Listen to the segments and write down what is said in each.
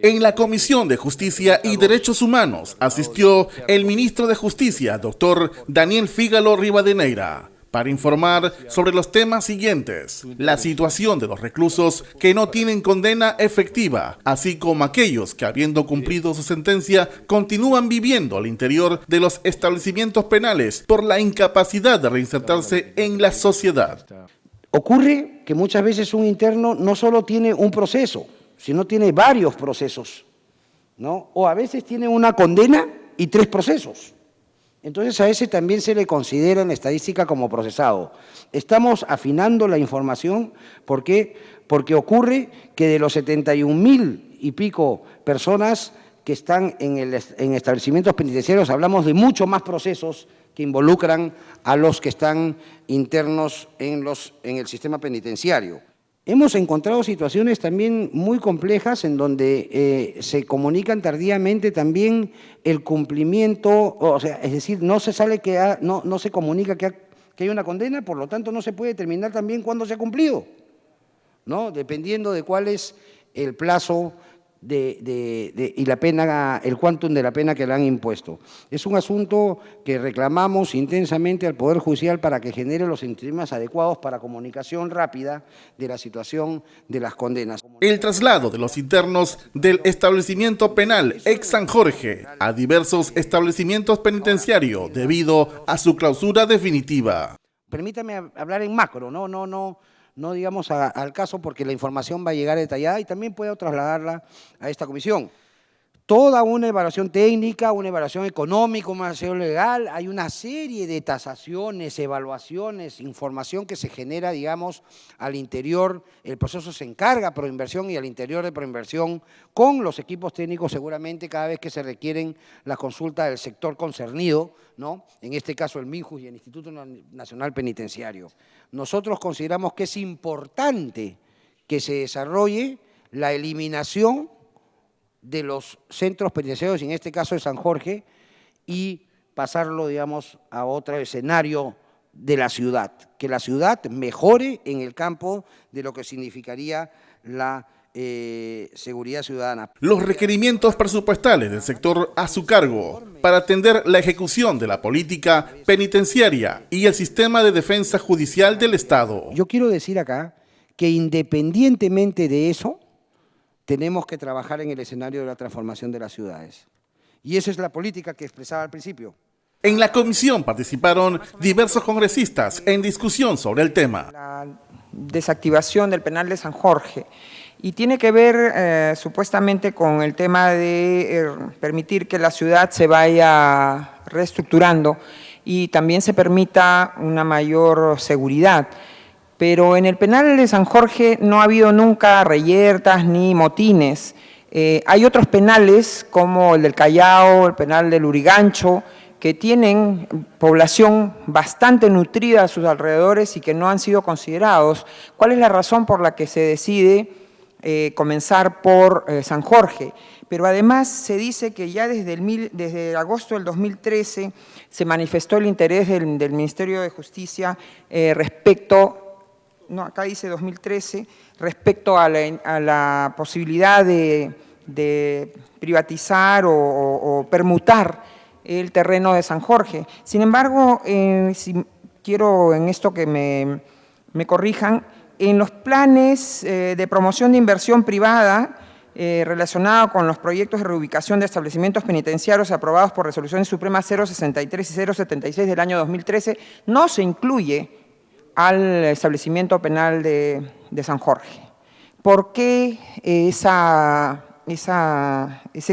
En la Comisión de Justicia y Derechos Humanos asistió el ministro de Justicia, doctor Daniel Fígalo Rivadeneira, para informar sobre los temas siguientes: la situación de los reclusos que no tienen condena efectiva, así como aquellos que, habiendo cumplido su sentencia, continúan viviendo al interior de los establecimientos penales por la incapacidad de reinsertarse en la sociedad. Ocurre que muchas veces un interno no solo tiene un proceso, sino tiene varios procesos, ¿no? O a veces tiene una condena y 3 procesos. Entonces a ese también se le considera en la estadística como procesado. Estamos afinando la información, ¿por qué? Porque ocurre que de los 71.000 y pico personas que están en establecimientos penitenciarios, hablamos de mucho más procesos que involucran a los que están internos en el sistema penitenciario. Hemos encontrado situaciones también muy complejas en donde se comunican tardíamente también el cumplimiento, o sea, es decir, no se comunica que hay una condena, por lo tanto no se puede determinar también cuándo se ha cumplido, ¿no? Dependiendo de cuál es el plazo y la pena, el quantum de la pena que le han impuesto. Es un asunto que reclamamos intensamente al Poder Judicial para que genere los sistemas adecuados para comunicación rápida de la situación de las condenas. El traslado de los internos del establecimiento penal ex San Jorge a diversos establecimientos penitenciarios debido a su clausura definitiva. Permítame hablar en macro, no digamos al caso, porque la información va a llegar detallada y también puedo trasladarla a esta comisión. Toda una evaluación técnica, una evaluación económica, una evaluación legal, hay una serie de tasaciones, evaluaciones, información que se genera, digamos, al interior. El proceso se encarga Proinversión y al interior de Proinversión, con los equipos técnicos seguramente cada vez que se requieren la consulta del sector concernido, ¿no? En este caso el MINJUS y el Instituto Nacional Penitenciario. Nosotros consideramos que es importante que se desarrolle la eliminación de los centros penitenciarios, en este caso de San Jorge, y pasarlo, digamos, a otro escenario de la ciudad, que la ciudad mejore en el campo de lo que significaría la seguridad ciudadana. Los requerimientos presupuestales del sector a su cargo para atender la ejecución de la política penitenciaria y el sistema de defensa judicial del Estado. Yo quiero decir acá que independientemente de eso, tenemos que trabajar en el escenario de la transformación de las ciudades. Y esa es la política que expresaba al principio. En la comisión participaron diversos congresistas en discusión sobre el tema. La desactivación del penal de San Jorge, y tiene que ver supuestamente con el tema de permitir que la ciudad se vaya reestructurando y también se permita una mayor seguridad. Pero en el penal de San Jorge no ha habido nunca reyertas ni motines. Hay otros penales como el del Callao, el penal del Lurigancho, que tienen población bastante nutrida a sus alrededores y que no han sido considerados. ¿Cuál es la razón por la que se decide comenzar por San Jorge? Pero además se dice que ya desde agosto del 2013 se manifestó el interés del Ministerio de Justicia respecto, no, acá dice 2013, respecto a la posibilidad de privatizar o permutar el terreno de San Jorge. Sin embargo, si quiero en esto que me corrijan, en los planes de promoción de inversión privada relacionada con los proyectos de reubicación de establecimientos penitenciarios aprobados por resoluciones supremas 063 y 076 del año 2013, no se incluye al establecimiento penal de San Jorge. ¿Por qué ese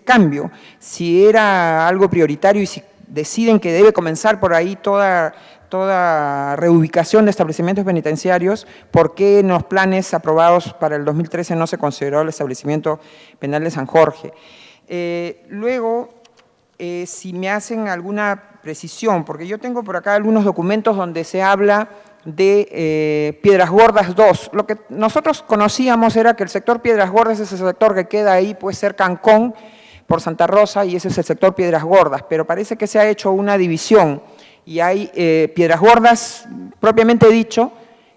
cambio? Si era algo prioritario y si deciden que debe comenzar por ahí toda reubicación de establecimientos penitenciarios, ¿por qué en los planes aprobados para el 2013 no se consideró el establecimiento penal de San Jorge? Luego, si me hacen alguna precisión, porque yo tengo por acá algunos documentos donde se habla de Piedras Gordas 2. Lo que nosotros conocíamos era que el sector Piedras Gordas es el sector que queda ahí, puede ser Cancón, por Santa Rosa, y ese es el sector Piedras Gordas, pero parece que se ha hecho una división y hay Piedras Gordas, propiamente dicho,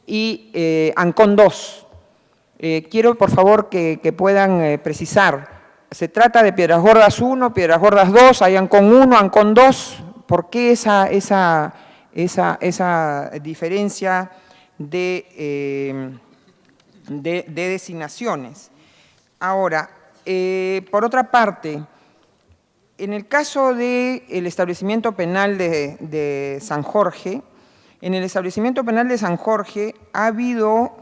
y Ancón 2. Quiero, por favor, que puedan precisar se trata de Piedras Gordas 1, Piedras Gordas 2, hay Ancón 1, Ancón 2. ¿Por qué esa diferencia de designaciones? Ahora, por otra parte, en el caso del establecimiento penal de San Jorge, en el establecimiento penal de San Jorge ha habido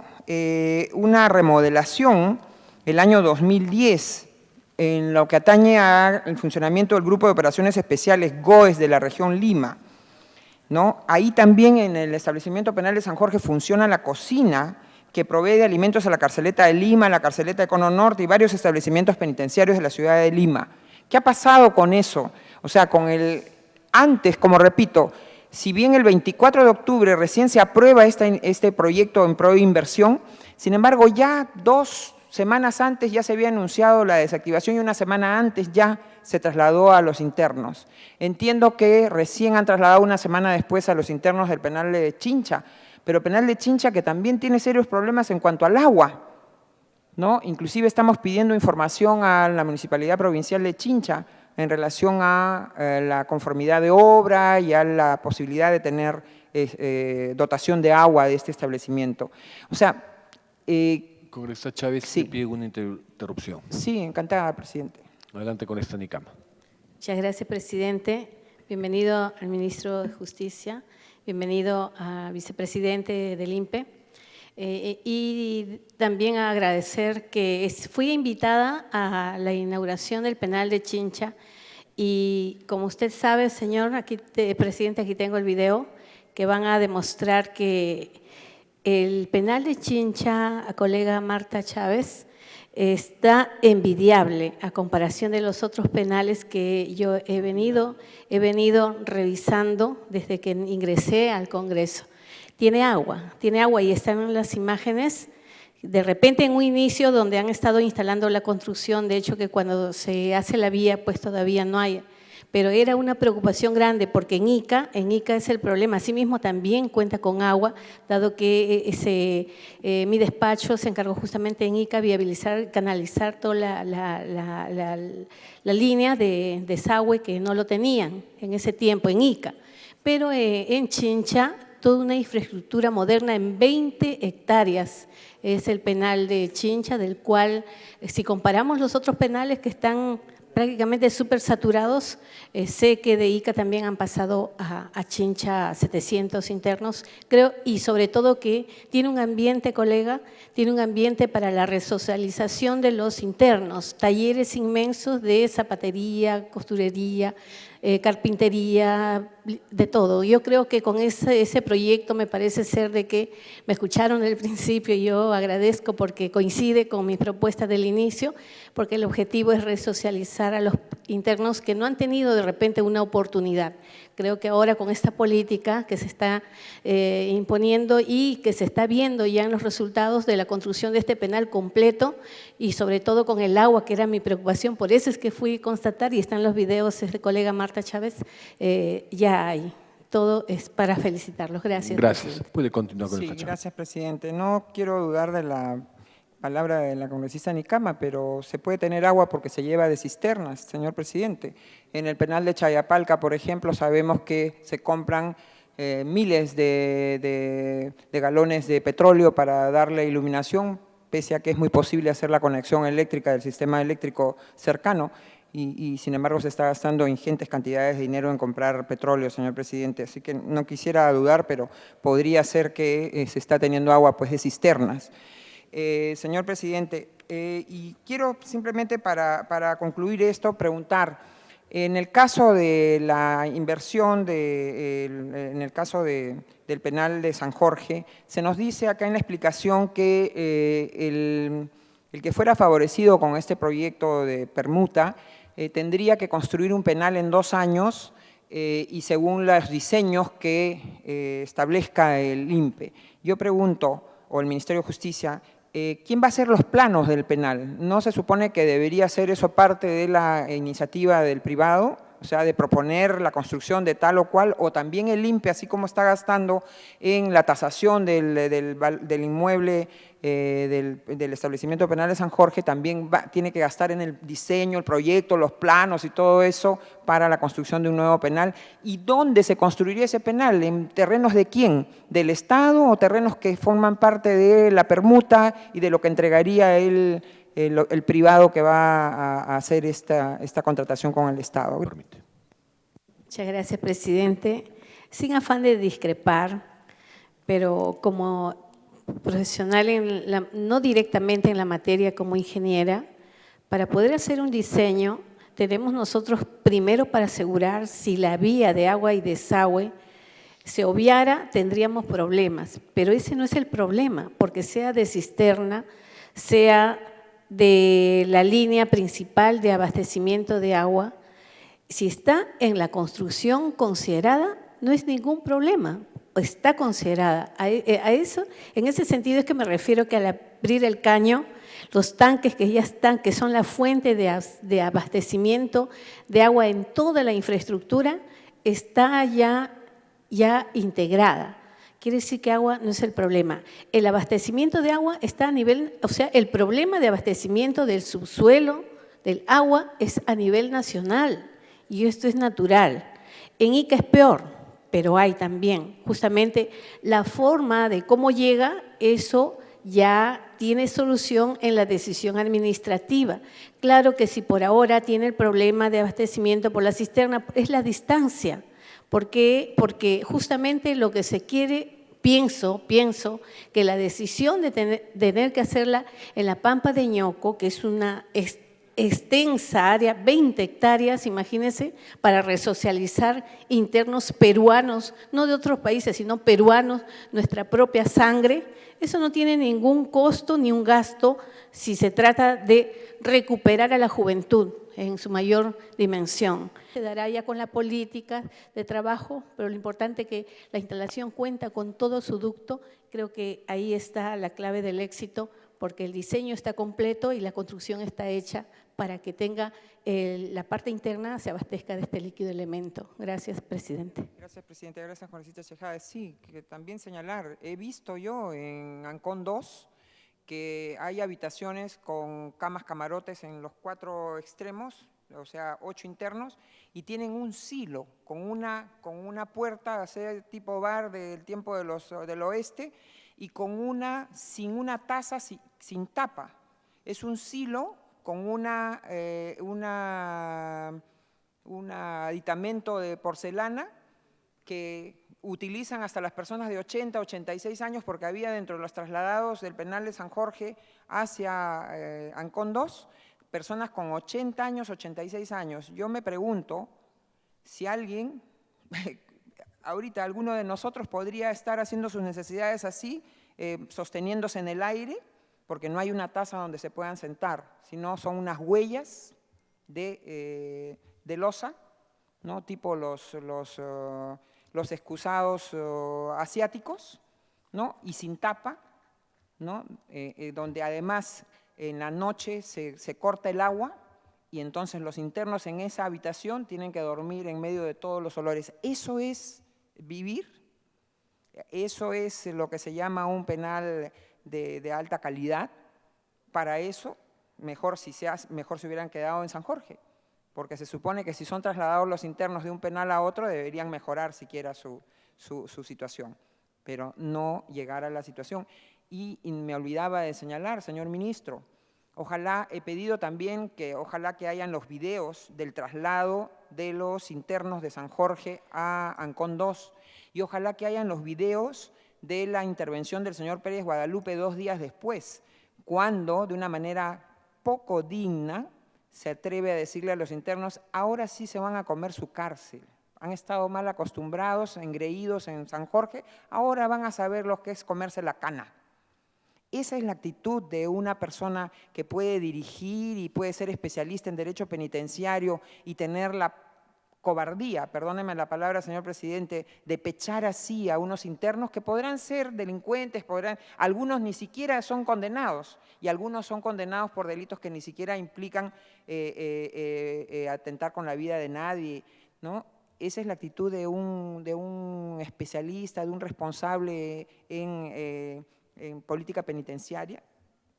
una remodelación el año 2010 en lo que atañe al funcionamiento del Grupo de Operaciones Especiales GOES de la región Lima, ¿no? Ahí también en el establecimiento penal de San Jorge funciona la cocina que provee de alimentos a la Carceleta de Lima, la Carceleta de Cono Norte y varios establecimientos penitenciarios de la ciudad de Lima. ¿Qué ha pasado con eso? O sea, antes, como repito, si bien el 24 de octubre recién se aprueba este proyecto en pro de inversión, sin embargo, ya 2 semanas antes ya se había anunciado la desactivación y una semana antes ya se trasladó a los internos. Entiendo que recién han trasladado una semana después a los internos del penal de Chincha, pero penal de Chincha que también tiene serios problemas en cuanto al agua, ¿no? Inclusive estamos pidiendo información a la Municipalidad Provincial de Chincha en relación a la conformidad de obra y a la posibilidad de tener dotación de agua de este establecimiento. O sea… Congresista Chávez, sí. le pide una interrupción. Sí, encantada, presidente. Adelante con esta Nicama. Muchas gracias, presidente. Bienvenido al ministro de Justicia, bienvenido al vicepresidente del INPE. Y también agradecer que fui invitada a la inauguración del penal de Chincha y como usted sabe, señor presidente, aquí tengo el video que van a demostrar que el penal de Chincha, colega Marta Chávez, está envidiable a comparación de los otros penales que yo he venido revisando desde que ingresé al Congreso. Tiene agua y están en las imágenes, de repente en un inicio donde han estado instalando la construcción, de hecho que cuando se hace la vía pues todavía no hay, pero era una preocupación grande porque en Ica es el problema, asimismo también cuenta con agua, dado que mi despacho se encargó justamente en Ica viabilizar, canalizar toda la línea de desagüe que no lo tenían en ese tiempo en Ica, pero en Chincha toda una infraestructura moderna en 20 hectáreas. Es el penal de Chincha, del cual, si comparamos los otros penales que están prácticamente súper saturados, sé que de Ica también han pasado a Chincha 700 internos, creo, y sobre todo que tiene un ambiente, colega, tiene un ambiente para la resocialización de los internos, talleres inmensos de zapatería, costurería, carpintería, de todo. Yo creo que con ese proyecto me parece ser de que me escucharon desde el principio y yo agradezco porque coincide con mi propuesta del inicio, porque el objetivo es resocializar a los internos que no han tenido de repente una oportunidad. Creo que ahora con esta política que se está imponiendo y que se está viendo ya en los resultados de la construcción de este penal completo y sobre todo con el agua, que era mi preocupación, por eso es que fui a constatar y están los videos de colega Marta Chávez, ya hay. Todo es para felicitarlos. Gracias. Gracias. Presidente. Puede continuar con esta Sí, charla. gracias, presidente. No quiero dudar de la palabra de la congresista Nicama, pero se puede tener agua porque se lleva de cisternas, señor presidente. En el penal de Chayapalca, por ejemplo, sabemos que se compran miles de galones de petróleo para darle iluminación, pese a que es muy posible hacer la conexión eléctrica del sistema eléctrico cercano, y sin embargo se está gastando ingentes cantidades de dinero en comprar petróleo, señor presidente. Así que no quisiera dudar, pero podría ser que se está teniendo agua pues, de cisternas. Señor presidente, y quiero simplemente para concluir esto preguntar, en el caso de la inversión, en el caso del penal de San Jorge, se nos dice acá en la explicación que el que fuera favorecido con este proyecto de permuta tendría que construir un penal en 2 años y según los diseños que establezca el INPE. Yo pregunto, o el Ministerio de Justicia, ¿quién va a hacer los planos del penal? ¿No se supone que debería ser eso parte de la iniciativa del privado, o sea, de proponer la construcción de tal o cual, o también el INPE, así como está gastando en la tasación del inmueble del establecimiento penal de San Jorge, también tiene que gastar en el diseño, el proyecto, los planos y todo eso para la construcción de un nuevo penal. ¿Y dónde se construiría ese penal? ¿En terrenos de quién? ¿Del Estado o terrenos que forman parte de la permuta y de lo que entregaría el privado que va a hacer esta contratación con el Estado? Muchas gracias, presidente. Sin afán de discrepar, pero como profesional, no directamente en la materia como ingeniera, para poder hacer un diseño, tenemos nosotros primero para asegurar si la vía de agua y desagüe se obviara, tendríamos problemas, pero ese no es el problema, porque sea de cisterna, sea de la línea principal de abastecimiento de agua, si está en la construcción considerada, no es ningún problema, está considerada. A eso, en ese sentido es que me refiero que al abrir el caño, los tanques que ya están, que son la fuente de abastecimiento de agua en toda la infraestructura, está ya integrada. Quiere decir que agua no es el problema. El abastecimiento de agua está a nivel, o sea, el problema de abastecimiento del subsuelo, del agua, es a nivel nacional y esto es natural. En Ica es peor, pero hay también justamente la forma de cómo llega, eso ya tiene solución en la decisión administrativa. Claro que si por ahora tiene el problema de abastecimiento por la cisterna, es la distancia. ¿Por qué? Porque justamente lo que se quiere, pienso que la decisión de tener que hacerla en la Pampa de Ñoco, que es una extensa área, 20 hectáreas, imagínense, para resocializar internos peruanos, no de otros países, sino peruanos, nuestra propia sangre, eso no tiene ningún costo ni un gasto si se trata de recuperar a la juventud en su mayor dimensión. Se dará ya con la política de trabajo, pero lo importante es que la instalación cuenta con todo su ducto, creo que ahí está la clave del éxito, porque el diseño está completo y la construcción está hecha para que tenga la parte interna, se abastezca de este líquido elemento. Gracias, presidente. Gracias, presidente. Gracias, Juancita Chejade. Sí, que también señalar, he visto yo en Ancón 2 que hay habitaciones con camas camarotes en los 4 extremos, o sea, 8 internos, y tienen un silo con una puerta, así, tipo bar del tiempo del oeste, y sin una taza, sin tapa. Es un silo con un aditamento de porcelana que utilizan hasta las personas de 80, 86 años, porque había dentro de los trasladados del penal de San Jorge hacia Ancón 2, personas con 80 años, 86 años. Yo me pregunto si alguien, ahorita alguno de nosotros podría estar haciendo sus necesidades así, sosteniéndose en el aire, porque no hay una taza donde se puedan sentar, sino son unas huellas de loza, ¿no? Tipo los excusados asiáticos, ¿no? Y sin tapa, ¿no? Donde además en la noche se corta el agua y entonces los internos en esa habitación tienen que dormir en medio de todos los olores. ¿Eso es vivir? ¿Eso es lo que se llama un penal de alta calidad? Para eso, mejor si hubieran quedado en San Jorge, porque se supone que si son trasladados los internos de un penal a otro, deberían mejorar siquiera su situación, pero no llegar a la situación. Y me olvidaba de señalar, señor ministro, ojalá, he pedido también que ojalá que hayan los videos del traslado de los internos de San Jorge a Ancón 2, y ojalá que hayan los videos de la intervención del señor Pérez Guadalupe 2 días después, cuando de una manera poco digna se atreve a decirle a los internos, ahora sí se van a comer su cárcel. Han estado mal acostumbrados, engreídos en San Jorge, ahora van a saber lo que es comerse la cana. Esa es la actitud de una persona que puede dirigir y puede ser especialista en derecho penitenciario y tener la cobardía, perdóneme la palabra, señor presidente, de pechar así a unos internos que podrán ser delincuentes, algunos ni siquiera son condenados y algunos son condenados por delitos que ni siquiera implican atentar con la vida de nadie, ¿no? Esa es la actitud de un especialista, de un responsable en política penitenciaria.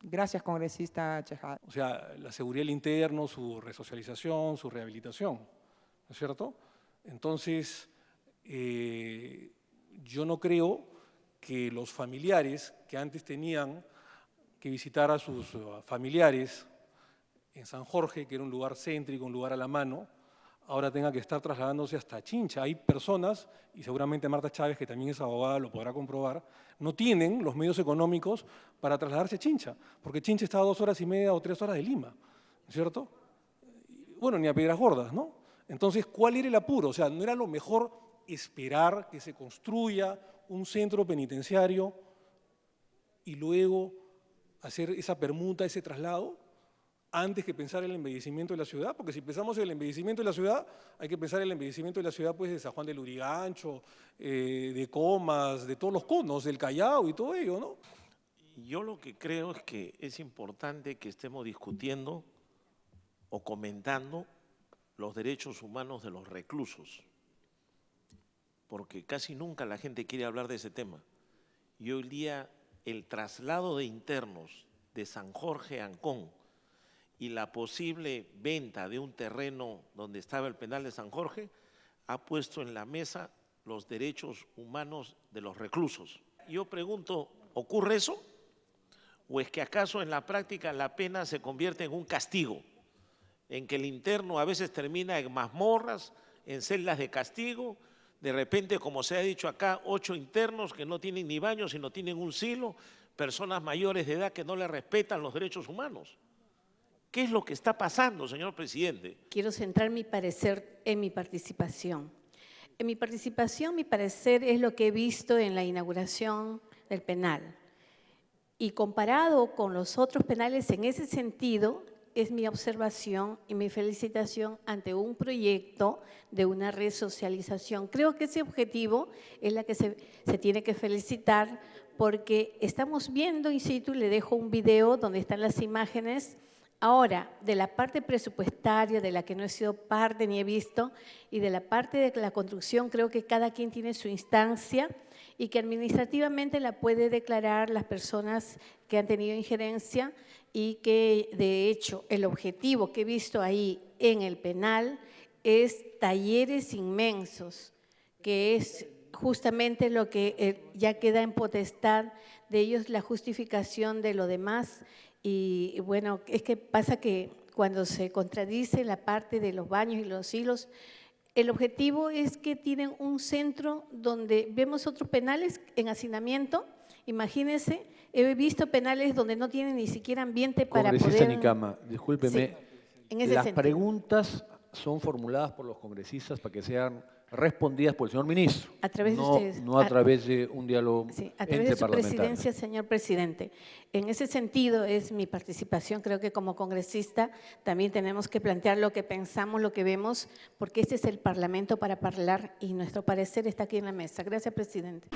Gracias, congresista Chejade. O sea, la seguridad del interno, su resocialización, su rehabilitación, ¿no es cierto? Entonces, yo no creo que los familiares que antes tenían que visitar a sus familiares en San Jorge, que era un lugar céntrico, un lugar a la mano, ahora tengan que estar trasladándose hasta Chincha. Hay personas, y seguramente Marta Chávez, que también es abogada, lo podrá comprobar, no tienen los medios económicos para trasladarse a Chincha, porque Chincha está a 2 horas y media o 3 horas de Lima, ¿no es cierto? Bueno, ni a Piedras Gordas, ¿no? Entonces, ¿cuál era el apuro? O sea, ¿no era lo mejor esperar que se construya un centro penitenciario y luego hacer esa permuta, ese traslado, antes que pensar en el embellecimiento de la ciudad? Porque si pensamos en el embellecimiento de la ciudad, hay que pensar en el embellecimiento de la ciudad pues, de San Juan del Lurigancho, de Comas, de todos los conos, del Callao y todo ello, ¿no? Yo lo que creo es que es importante que estemos discutiendo o comentando los derechos humanos de los reclusos, porque casi nunca la gente quiere hablar de ese tema. Y hoy día el traslado de internos de San Jorge a Ancón y la posible venta de un terreno donde estaba el penal de San Jorge ha puesto en la mesa los derechos humanos de los reclusos. Yo pregunto, ¿ocurre eso? ¿O es que acaso en la práctica la pena se convierte en un castigo, en que el interno a veces termina en mazmorras, en celdas de castigo? De repente, como se ha dicho acá, 8 internos que no tienen ni baño, sino tienen un silo, personas mayores de edad que no le respetan los derechos humanos. ¿Qué es lo que está pasando, señor presidente? Quiero centrar mi parecer en mi participación. En mi participación, mi parecer es lo que he visto en la inauguración del penal. Y comparado con los otros penales en ese sentido, es mi observación y mi felicitación ante un proyecto de una resocialización. Creo que ese objetivo es la que se tiene que felicitar, porque estamos viendo in situ, le dejo un video donde están las imágenes. Ahora, de la parte presupuestaria, de la que no he sido parte ni he visto, y de la parte de la construcción, creo que cada quien tiene su instancia y que administrativamente la puede declarar las personas que han tenido injerencia, y que, de hecho, el objetivo que he visto ahí en el penal es talleres inmensos, que es justamente lo que ya queda en potestad de ellos, la justificación de lo demás. Y bueno, es que pasa que cuando se contradice la parte de los baños y los hilos, el objetivo es que tienen un centro donde vemos otros penales en hacinamiento. Imagínense, he visto penales donde no tienen ni siquiera ambiente para poder… Congresista Nicama, discúlpeme, Sí, en ese las sentido. preguntas son formuladas por los congresistas para que sean respondidas por el señor ministro, A través de no, ustedes. no a través de un diálogo Sí, a través entre de su parlamentarios. presidencia, señor presidente. En ese sentido es mi participación. Creo que como congresista también tenemos que plantear lo que pensamos, lo que vemos, porque este es el Parlamento para hablar y nuestro parecer está aquí en la mesa. Gracias, presidente.